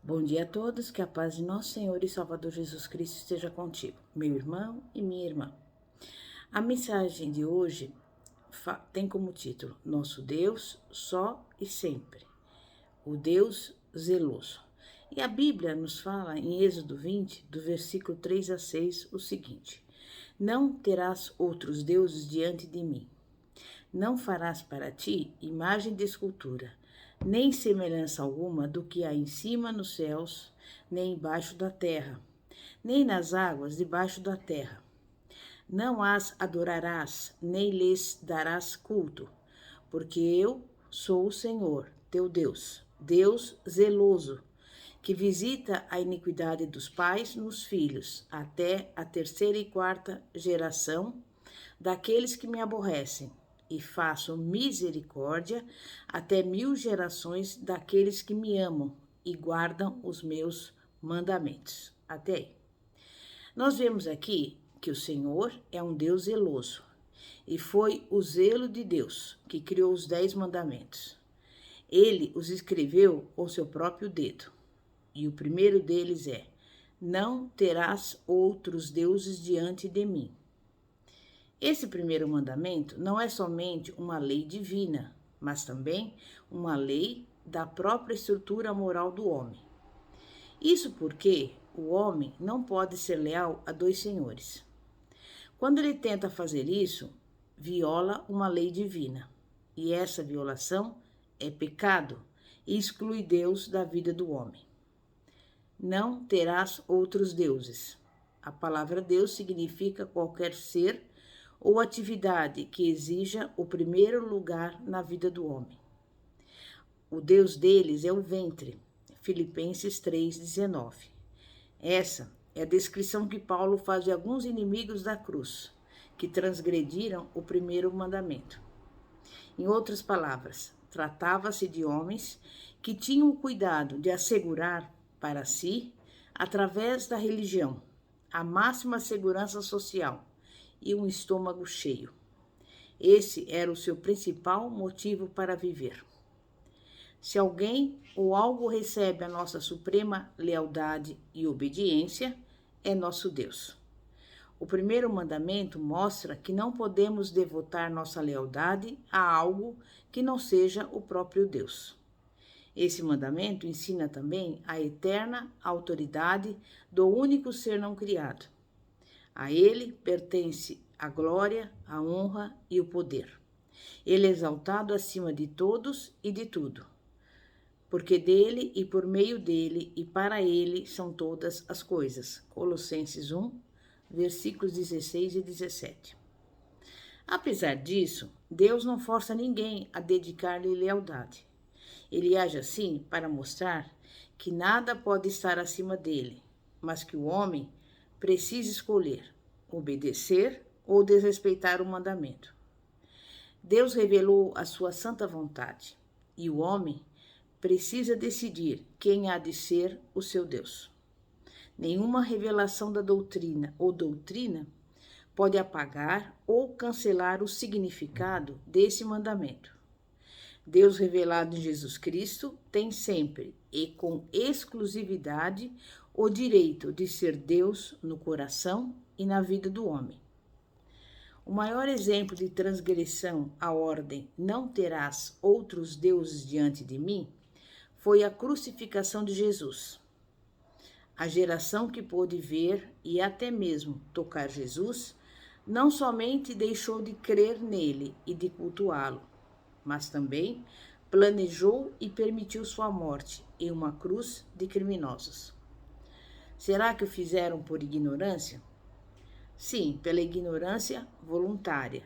Bom dia a todos, que a paz de nosso Senhor e Salvador Jesus Cristo esteja contigo, meu irmão e minha irmã. A mensagem de hoje tem como título: Nosso Deus só e sempre, o Deus zeloso. E a Bíblia nos fala em Êxodo 20, do versículo 3 a 6, o seguinte: Não terás outros deuses diante de mim. Não farás para ti imagem de escultura, nem semelhança alguma do que há em cima nos céus, nem embaixo da terra, nem nas águas debaixo da terra. Não as adorarás, nem lhes darás culto, porque eu sou o Senhor, teu Deus, Deus zeloso, que visita a iniquidade dos pais nos filhos, até a terceira e quarta geração daqueles que me aborrecem, e faço misericórdia até 1000 gerações daqueles que me amam e guardam os meus mandamentos. Até aí. Nós vemos aqui que o Senhor é um Deus zeloso, e foi o zelo de Deus que criou os 10 mandamentos. Ele os escreveu com seu próprio dedo, e o primeiro deles é: não terás outros deuses diante de mim. Esse primeiro mandamento não é somente uma lei divina, mas também uma lei da própria estrutura moral do homem. Isso porque o homem não pode ser leal a dois senhores. Quando ele tenta fazer isso, viola uma lei divina, e essa violação é pecado e exclui Deus da vida do homem. Não terás outros deuses. A palavra Deus significa qualquer ser ou atividade que exija o primeiro lugar na vida do homem. O Deus deles é o ventre, Filipenses 3,19. Essa é a descrição que Paulo faz de alguns inimigos da cruz, que transgrediram o primeiro mandamento. Em outras palavras, tratava-se de homens que tinham o cuidado de assegurar para si, através da religião, a máxima segurança social e um estômago cheio. Esse era o seu principal motivo para viver. Se alguém ou algo recebe a nossa suprema lealdade e obediência, é nosso Deus. O primeiro mandamento mostra que não podemos devotar nossa lealdade a algo que não seja o próprio Deus. Esse mandamento ensina também a eterna autoridade do único ser não criado. A ele pertence a glória, a honra e o poder. Ele é exaltado acima de todos e de tudo, porque dele e por meio dele e para ele são todas as coisas. Colossenses 1, versículos 16 e 17. Apesar disso, Deus não força ninguém a dedicar-lhe lealdade. Ele age assim para mostrar que nada pode estar acima dele, mas que o homem precisa escolher obedecer ou desrespeitar o mandamento. Deus revelou a sua santa vontade e o homem precisa decidir quem há de ser o seu Deus. Nenhuma revelação da doutrina ou doutrina pode apagar ou cancelar o significado desse mandamento. Deus revelado em Jesus Cristo tem sempre e com exclusividade o direito de ser Deus no coração e na vida do homem. O maior exemplo de transgressão à ordem "não terás outros deuses diante de mim" foi a crucificação de Jesus. A geração que pôde ver e até mesmo tocar Jesus não somente deixou de crer nele e de cultuá-lo, mas também planejou e permitiu sua morte em uma cruz de criminosos. Será que o fizeram por ignorância? Sim, pela ignorância voluntária.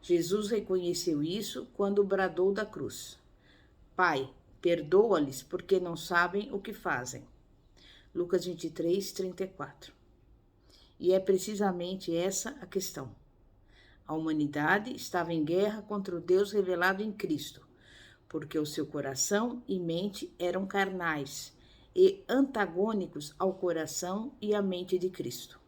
Jesus reconheceu isso quando bradou da cruz: Pai, perdoa-lhes porque não sabem o que fazem. Lucas 23, 34. E é precisamente essa a questão. A humanidade estava em guerra contra o Deus revelado em Cristo, porque o seu coração e mente eram carnais e antagônicos ao coração e à mente de Cristo.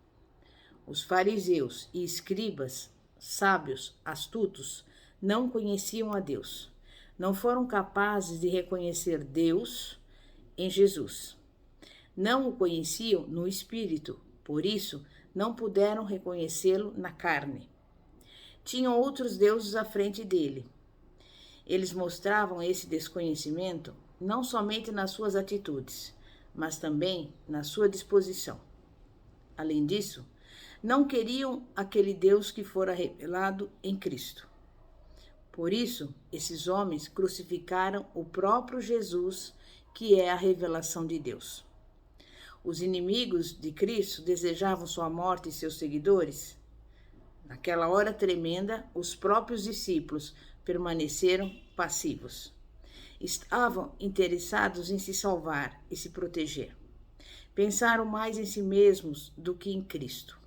Os fariseus e escribas, sábios, astutos, não conheciam a Deus. Não foram capazes de reconhecer Deus em Jesus. Não o conheciam no espírito, por isso não puderam reconhecê-lo na carne. Tinham outros deuses à frente dele. Eles mostravam esse desconhecimento não somente nas suas atitudes, mas também na sua disposição. Além disso, não queriam aquele Deus que fora revelado em Cristo. Por isso, esses homens crucificaram o próprio Jesus, que é a revelação de Deus. Os inimigos de Cristo desejavam sua morte e seus seguidores? Naquela hora tremenda, os próprios discípulos permaneceram passivos. Estavam interessados em se salvar e se proteger. Pensaram mais em si mesmos do que em Cristo.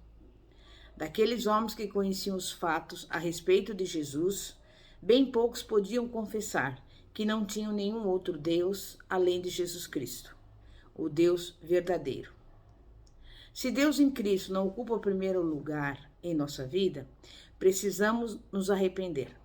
Daqueles homens que conheciam os fatos a respeito de Jesus, bem poucos podiam confessar que não tinham nenhum outro Deus além de Jesus Cristo, o Deus verdadeiro. Se Deus em Cristo não ocupa o primeiro lugar em nossa vida, precisamos nos arrepender.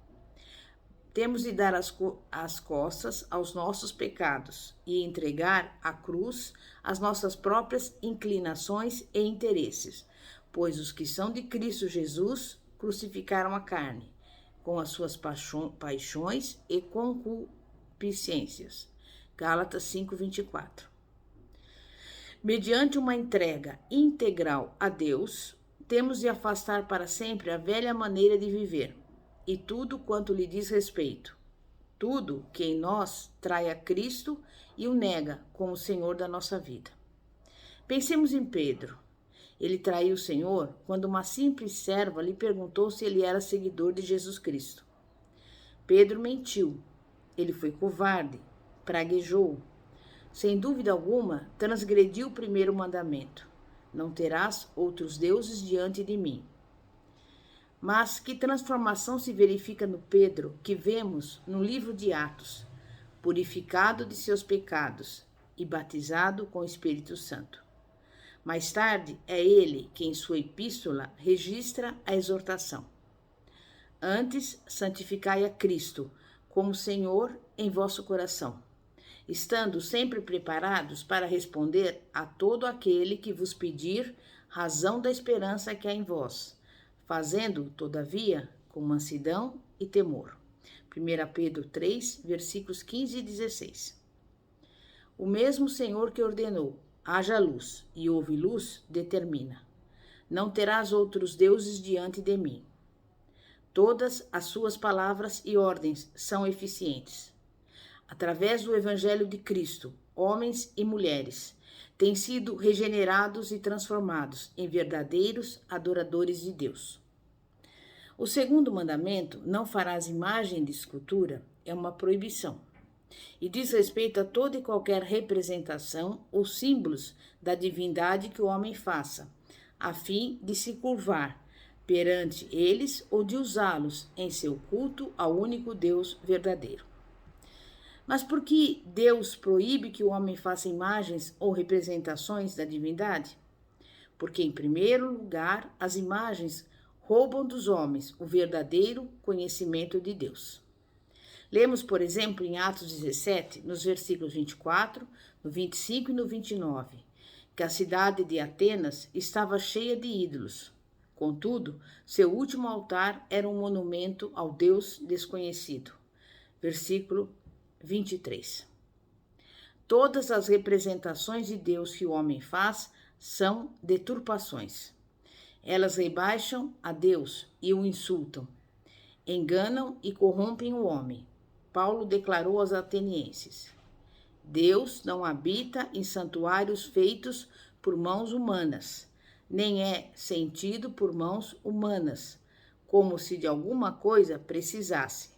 Temos de dar as costas aos nossos pecados e entregar à cruz as nossas próprias inclinações e interesses, pois os que são de Cristo Jesus crucificaram a carne, com as suas paixões e concupiscências. Gálatas 5:24. Mediante uma entrega integral a Deus, temos de afastar para sempre a velha maneira de viver e tudo quanto lhe diz respeito, tudo que em nós trai a Cristo e o nega como Senhor da nossa vida. Pensemos em Pedro. Ele traiu o Senhor quando uma simples serva lhe perguntou se ele era seguidor de Jesus Cristo. Pedro mentiu. Ele foi covarde, praguejou. Sem dúvida alguma, transgrediu o primeiro mandamento: não terás outros deuses diante de mim. Mas que transformação se verifica no Pedro que vemos no livro de Atos, purificado de seus pecados e batizado com o Espírito Santo. Mais tarde, é ele que em sua epístola registra a exortação: antes, santificai a Cristo como Senhor em vosso coração, estando sempre preparados para responder a todo aquele que vos pedir razão da esperança que há em vós, fazendo, todavia, com mansidão e temor. 1 Pedro 3, versículos 15 e 16. O mesmo Senhor que ordenou: haja luz, e houve luz, determina: não terás outros deuses diante de mim. Todas as suas palavras e ordens são eficientes. Através do Evangelho de Cristo, homens e mulheres têm sido regenerados e transformados em verdadeiros adoradores de Deus. O segundo mandamento, não farás imagem de escultura, é uma proibição e diz respeito a toda e qualquer representação ou símbolos da divindade que o homem faça, a fim de se curvar perante eles ou de usá-los em seu culto ao único Deus verdadeiro. Mas por que Deus proíbe que o homem faça imagens ou representações da divindade? Porque, em primeiro lugar, as imagens roubam dos homens o verdadeiro conhecimento de Deus. Lemos, por exemplo, em Atos 17, nos versículos 24, no 25 e no 29, que a cidade de Atenas estava cheia de ídolos. Contudo, seu último altar era um monumento ao Deus desconhecido. Versículo 23. Todas as representações de Deus que o homem faz são deturpações. Elas rebaixam a Deus e o insultam, enganam e corrompem o homem. Paulo declarou aos atenienses: Deus não habita em santuários feitos por mãos humanas, nem é sentido por mãos humanas, como se de alguma coisa precisasse.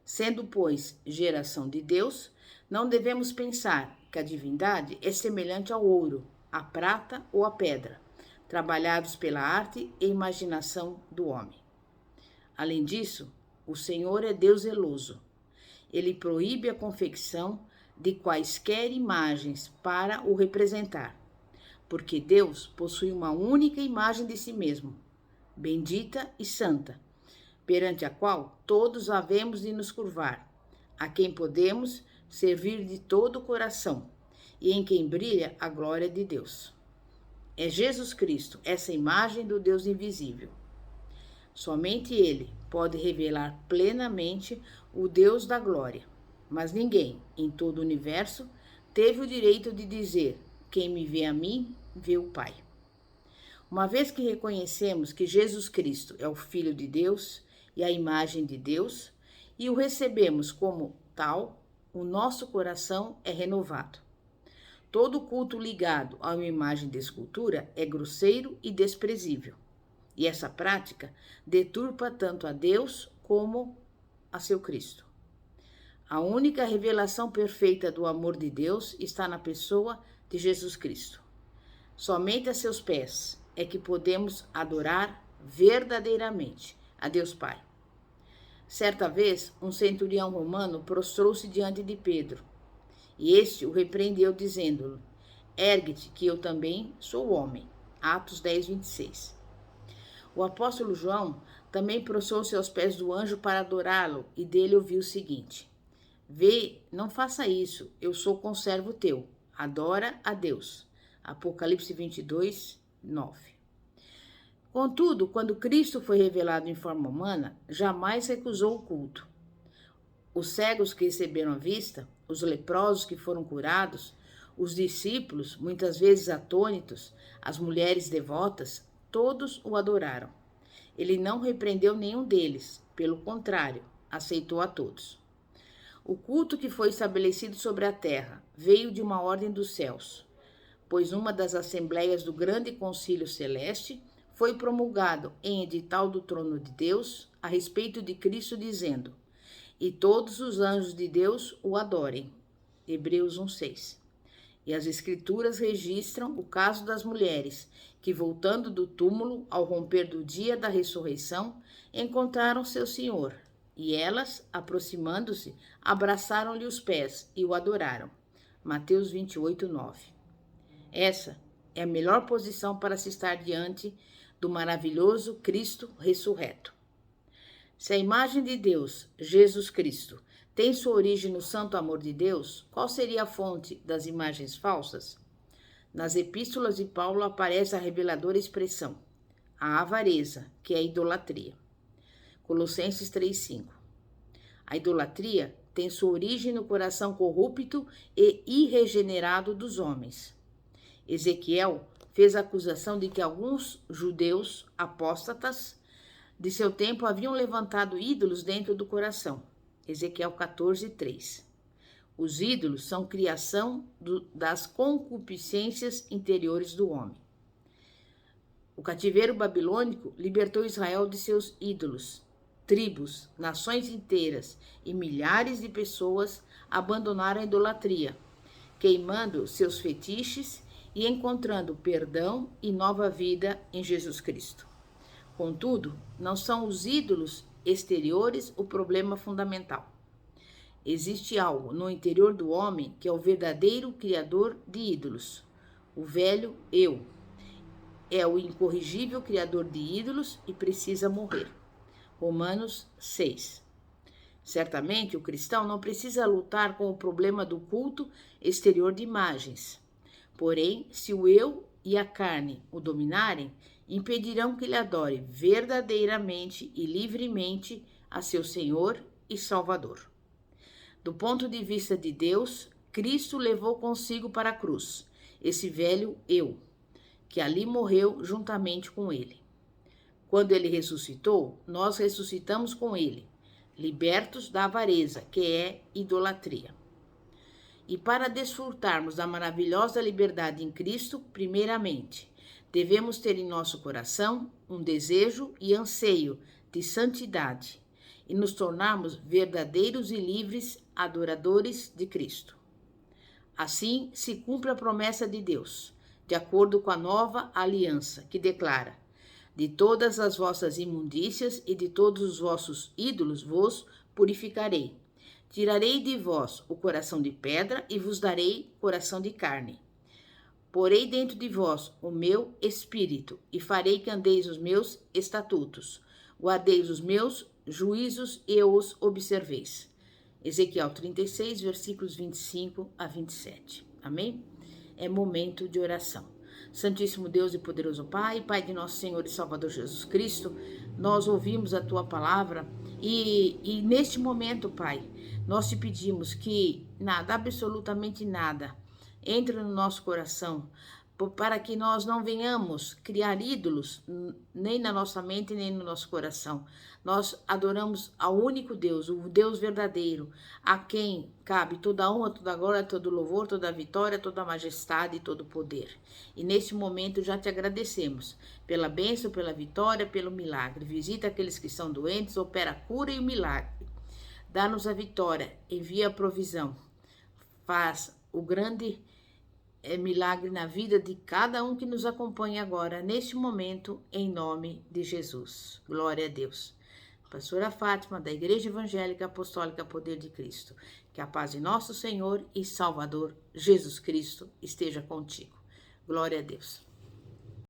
Sendo, pois, geração de Deus, não devemos pensar que a divindade é semelhante ao ouro, à prata ou à pedra, trabalhados pela arte e imaginação do homem. Além disso, o Senhor é Deus zeloso. Ele proíbe a confecção de quaisquer imagens para o representar, porque Deus possui uma única imagem de si mesmo, bendita e santa, perante a qual todos havemos de nos curvar, a quem podemos servir de todo o coração e em quem brilha a glória de Deus. É Jesus Cristo, essa imagem do Deus invisível. Somente Ele pode revelar plenamente o Deus da glória, mas ninguém em todo o universo teve o direito de dizer: quem me vê a mim, vê o Pai. Uma vez que reconhecemos que Jesus Cristo é o Filho de Deus e a imagem de Deus, e o recebemos como tal, o nosso coração é renovado. Todo culto ligado a uma imagem de escultura é grosseiro e desprezível. E essa prática deturpa tanto a Deus como a seu Cristo. A única revelação perfeita do amor de Deus está na pessoa de Jesus Cristo. Somente a seus pés é que podemos adorar verdadeiramente a Deus Pai. Certa vez, um centurião romano prostrou-se diante de Pedro, e este o repreendeu, dizendo-lhe: ergue-te, que eu também sou homem. Atos 10, 26. O apóstolo João também prostrou-se aos pés do anjo para adorá-lo, e dele ouviu o seguinte: vê, não faça isso, eu sou conservo teu, adora a Deus. Apocalipse 22, 9. Contudo, quando Cristo foi revelado em forma humana, jamais recusou o culto. Os cegos que receberam a vista, os leprosos que foram curados, os discípulos, muitas vezes atônitos, as mulheres devotas, todos o adoraram. Ele não repreendeu nenhum deles, pelo contrário, aceitou a todos. O culto que foi estabelecido sobre a terra veio de uma ordem dos céus, pois uma das assembleias do grande concílio celeste foi promulgado em edital do trono de Deus a respeito de Cristo, dizendo: e todos os anjos de Deus o adorem. Hebreus 1:6. E as escrituras registram o caso das mulheres que, voltando do túmulo ao romper do dia da ressurreição, encontraram seu Senhor, e elas, aproximando-se, abraçaram-lhe os pés e o adoraram. Mateus 28:9. Essa é a melhor posição para se estar diante do maravilhoso Cristo ressurreto. Se a imagem de Deus, Jesus Cristo, tem sua origem no santo amor de Deus, qual seria a fonte das imagens falsas? Nas epístolas de Paulo aparece a reveladora expressão: a avareza, que é a idolatria. Colossenses 3:5. A idolatria tem sua origem no coração corrupto e irregenerado dos homens. Ezequiel fez a acusação de que alguns judeus apóstatas de seu tempo haviam levantado ídolos dentro do coração. Ezequiel 14:3. Os ídolos são criação das concupiscências interiores do homem. O cativeiro babilônico libertou Israel de seus ídolos. Tribos, nações inteiras e milhares de pessoas abandonaram a idolatria, queimando seus fetiches e encontrando perdão e nova vida em Jesus Cristo. Contudo, não são os ídolos exteriores o problema fundamental. Existe algo no interior do homem que é o verdadeiro criador de ídolos. O velho eu é o incorrigível criador de ídolos e precisa morrer. Romanos 6. Certamente o cristão não precisa lutar com o problema do culto exterior de imagens. Porém, se o eu e a carne o dominarem, impedirão que ele adore verdadeiramente e livremente a seu Senhor e Salvador. Do ponto de vista de Deus, Cristo levou consigo para a cruz esse velho eu, que ali morreu juntamente com ele. Quando ele ressuscitou, nós ressuscitamos com ele, libertos da avareza, que é idolatria. E para desfrutarmos da maravilhosa liberdade em Cristo, primeiramente, devemos ter em nosso coração um desejo e anseio de santidade e nos tornarmos verdadeiros e livres adoradores de Cristo. Assim se cumpre a promessa de Deus, de acordo com a nova aliança, que declara: de todas as vossas imundícias e de todos os vossos ídolos vos purificarei. Tirarei de vós o coração de pedra e vos darei coração de carne. Porei dentro de vós o meu espírito e farei que andeis os meus estatutos. Guardeis os meus juízos e os observeis. Ezequiel 36, versículos 25 a 27. Amém? É momento de oração. Santíssimo Deus e poderoso Pai, Pai de nosso Senhor e Salvador Jesus Cristo, nós ouvimos a Tua palavra e neste momento, Pai, nós te pedimos que nada, absolutamente nada, entre no nosso coração, para que nós não venhamos criar ídolos, nem na nossa mente, nem no nosso coração. Nós adoramos ao único Deus, o Deus verdadeiro, a quem cabe toda a honra, toda a glória, todo o louvor, toda a vitória, toda a majestade e todo o poder. E neste momento já te agradecemos pela bênção, pela vitória, pelo milagre. Visita aqueles que estão doentes, opera a cura e o milagre. Dá-nos a vitória, envia a provisão. Faz o grande milagre na vida de cada um que nos acompanha agora, neste momento, em nome de Jesus. Glória a Deus. Pastora Fátima, da Igreja Evangélica Apostólica Poder de Cristo. Que a paz de nosso Senhor e Salvador Jesus Cristo esteja contigo. Glória a Deus.